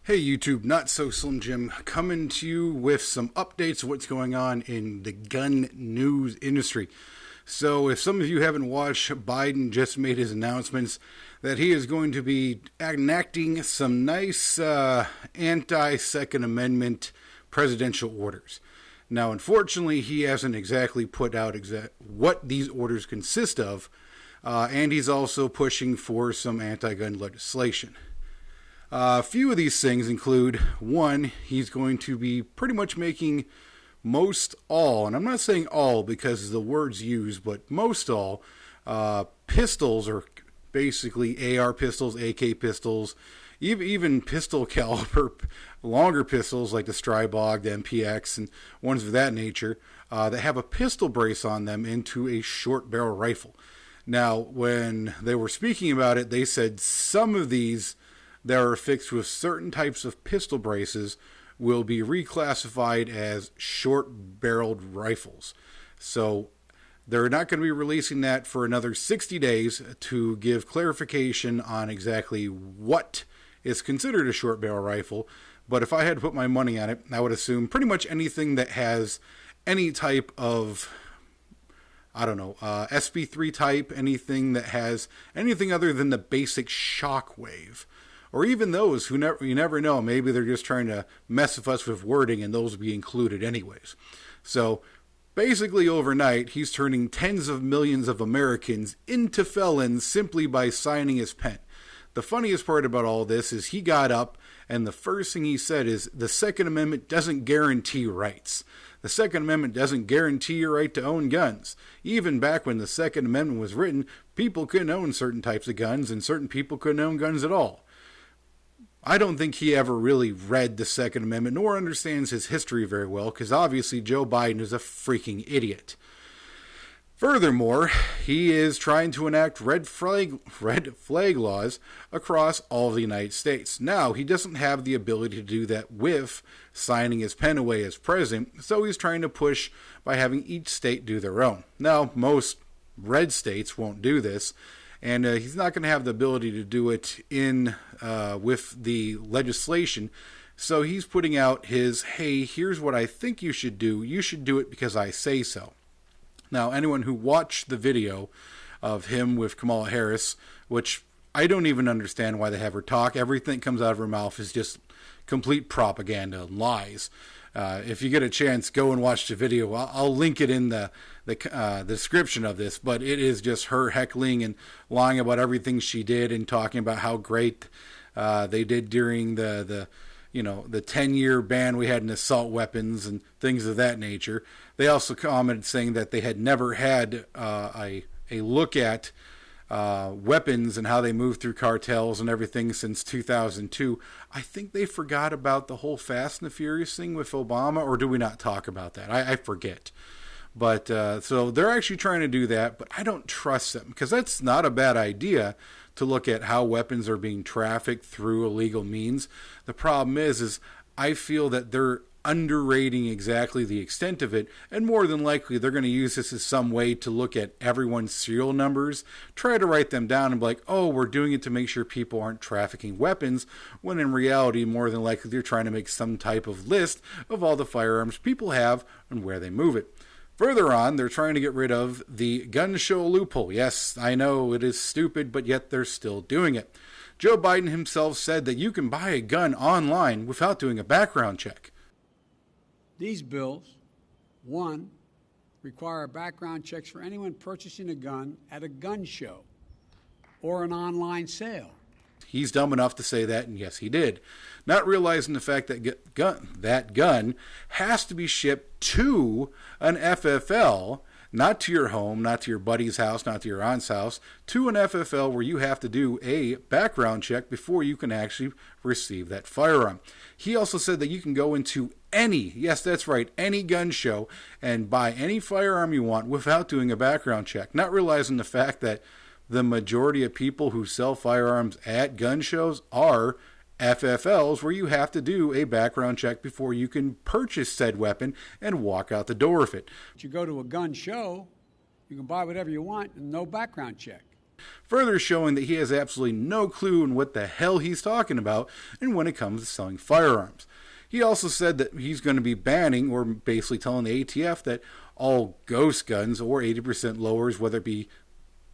Hey YouTube, Not So Slim Jim, coming to you with some updates of what's going on in the gun news industry. So if some of you haven't watched, Biden just made his announcements that he is going to be enacting some nice anti-Second Amendment presidential orders. Now, unfortunately, he hasn't exactly put out what these orders consist of, and he's also pushing for some anti-gun legislation. A few of these things include, one, he's going to be pretty much making most all, and I'm not saying all because of the words used, but most all, pistols, or basically AR pistols, AK pistols, even pistol caliber, longer pistols like the Strybog, the MPX, and ones of that nature, that have a pistol brace on them into a short barrel rifle. Now, when they were speaking about it, they said some of these that are fixed with certain types of pistol braces will be reclassified as short-barreled rifles. So they're not going to be releasing that for another 60 days to give clarification on exactly what is considered a short-barrel rifle. But if I had to put my money on it, I would assume pretty much anything that has any type of, SP3 type, anything that has anything other than the basic shockwave. Or even those who you never know, maybe they're just trying to mess with us with wording and those will be included anyways. So basically overnight, he's turning tens of millions of Americans into felons simply by signing his pen. The funniest part about all this is he got up and the first thing he said is the Second Amendment doesn't guarantee rights. The Second Amendment doesn't guarantee your right to own guns. Even back when the Second Amendment was written, people couldn't own certain types of guns and certain people couldn't own guns at all. I don't think he ever really read the Second Amendment nor understands his history very well, because obviously Joe Biden is a freaking idiot. Furthermore, he is trying to enact red flag laws across all of the United States. Now, he doesn't have the ability to do that with signing his pen away as president, so he's trying to push by having each state do their own. Now, most red states won't do this, and he's not going to have the ability to do it with the legislation. So he's putting out his, hey, here's what I think you should do. You should do it because I say so. Now, anyone who watched the video of him with Kamala Harris, which I don't even understand why they have her talk. Everything that comes out of her mouth is just complete propaganda and lies. If you get a chance, go and watch the video. I'll link it in the description of this, but it is just her heckling and lying about everything she did and talking about how great they did during the 10-year ban we had in assault weapons and things of that nature. They also commented saying that they had never had a look at weapons and how they move through cartels and everything since 2002. I think they forgot about the whole Fast and the Furious thing with Obama, or do we not talk about that? I forget. But so they're actually trying to do that, but I don't trust them, because that's not a bad idea to look at how weapons are being trafficked through illegal means. The problem is I feel that they're underrating exactly the extent of it, and more than likely they're going to use this as some way to look at everyone's serial numbers, try to write them down and be like, oh, we're doing it to make sure people aren't trafficking weapons, when in reality more than likely they're trying to make some type of list of all the firearms people have and where they move it. Further on, they're trying to get rid of the gun show loophole. Yes, I know it is stupid, but yet they're still doing it. Joe Biden himself said that you can buy a gun online without doing a background check. These bills, one, require background checks for anyone purchasing a gun at a gun show or an online sale. He's dumb enough to say that, and yes, he did. Not realizing the fact that that gun has to be shipped to an FFL, not to your home, not to your buddy's house, not to your aunt's house, to an FFL where you have to do a background check before you can actually receive that firearm. He also said that you can go into any, yes, that's right, any gun show and buy any firearm you want without doing a background check. Not realizing the fact that the majority of people who sell firearms at gun shows are FFLs, where you have to do a background check before you can purchase said weapon and walk out the door with it. If you go to a gun show, you can buy whatever you want and no background check. further showing that he has absolutely no clue in what the hell he's talking about and when it comes to selling firearms. He also said that he's going to be banning, or basically telling the ATF that all ghost guns or 80% lowers, whether it be,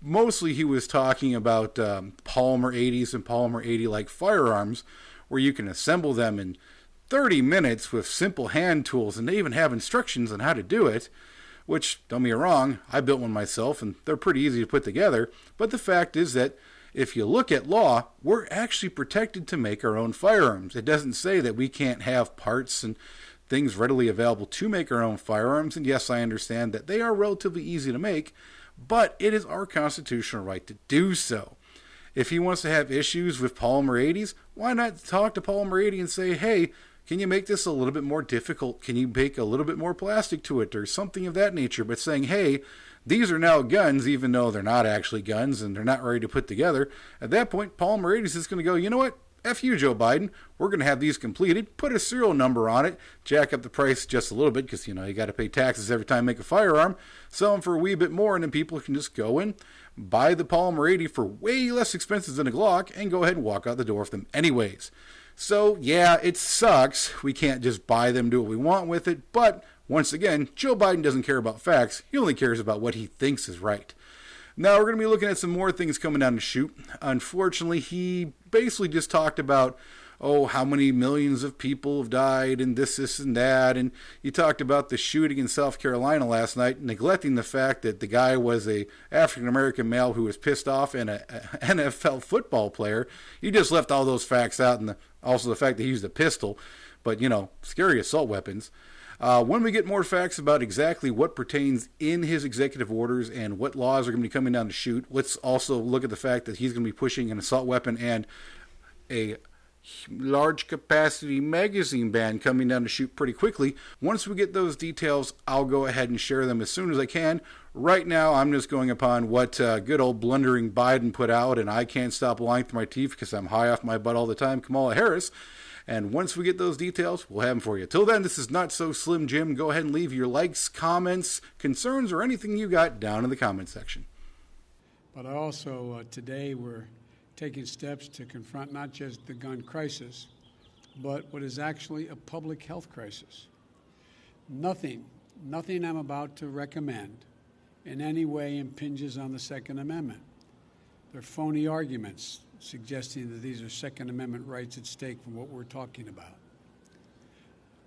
mostly he was talking about polymer 80s and polymer 80-like firearms, where you can assemble them in 30 minutes with simple hand tools, and they even have instructions on how to do it, which, don't get me wrong, I built one myself, and they're pretty easy to put together, but the fact is that if you look at law, we're actually protected to make our own firearms. It doesn't say that we can't have parts and things readily available to make our own firearms, and yes, I understand that they are relatively easy to make, but it is our constitutional right to do so. If he wants to have issues with polymer 80s, why not talk to polymer 80 and say, hey, can you make this a little bit more difficult? Can you bake a little bit more plastic to it or something of that nature? But saying, hey, these are now guns, even though they're not actually guns and they're not ready to put together. At that point, polymer 80s is going to go, you know what? F you, Joe Biden. We're going to have these completed, put a serial number on it, jack up the price just a little bit because, you got to pay taxes every time you make a firearm, sell them for a wee bit more, and then people can just go in, buy the polymer 80 for way less expensive than a Glock, and go ahead and walk out the door with them anyways. So, yeah, it sucks. We can't just buy them, do what we want with it, but once again, Joe Biden doesn't care about facts. He only cares about what he thinks is right. Now, we're going to be looking at some more things coming down the chute. Unfortunately, he basically just talked about, how many millions of people have died and this, and that. And he talked about the shooting in South Carolina last night, neglecting the fact that the guy was a African-American male who was pissed off and a NFL football player. He just left all those facts out, and also the fact that he used a pistol. But, scary assault weapons. When we get more facts about exactly what pertains in his executive orders and what laws are going to be coming down the chute, let's also look at the fact that he's going to be pushing an assault weapon and a large capacity magazine ban coming down the chute pretty quickly. Once we get those details, I'll go ahead and share them as soon as I can. Right now, I'm just going upon what good old blundering Biden put out, and I can't stop lying through my teeth because I'm high off my butt all the time, Kamala Harris. And once we get those details, we'll have them for you. Till then, this is Not So Slim Jim. Go ahead and leave your likes, comments, concerns, or anything you got down in the comment section. But also, today we're taking steps to confront not just the gun crisis, but what is actually a public health crisis. Nothing I'm about to recommend in any way impinges on the Second Amendment. They're phony arguments suggesting that these are Second Amendment rights at stake from what we're talking about.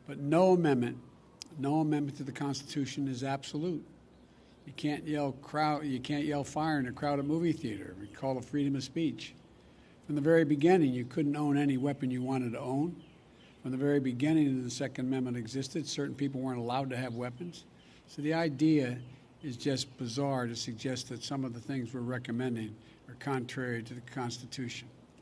But no amendment to the Constitution is absolute. You can't yell fire in a crowded movie theater. We call it freedom of speech. From the very beginning, you couldn't own any weapon you wanted to own. From the very beginning the Second Amendment existed, certain people weren't allowed to have weapons. So the idea is just bizarre to suggest that some of the things we're recommending are contrary to the Constitution.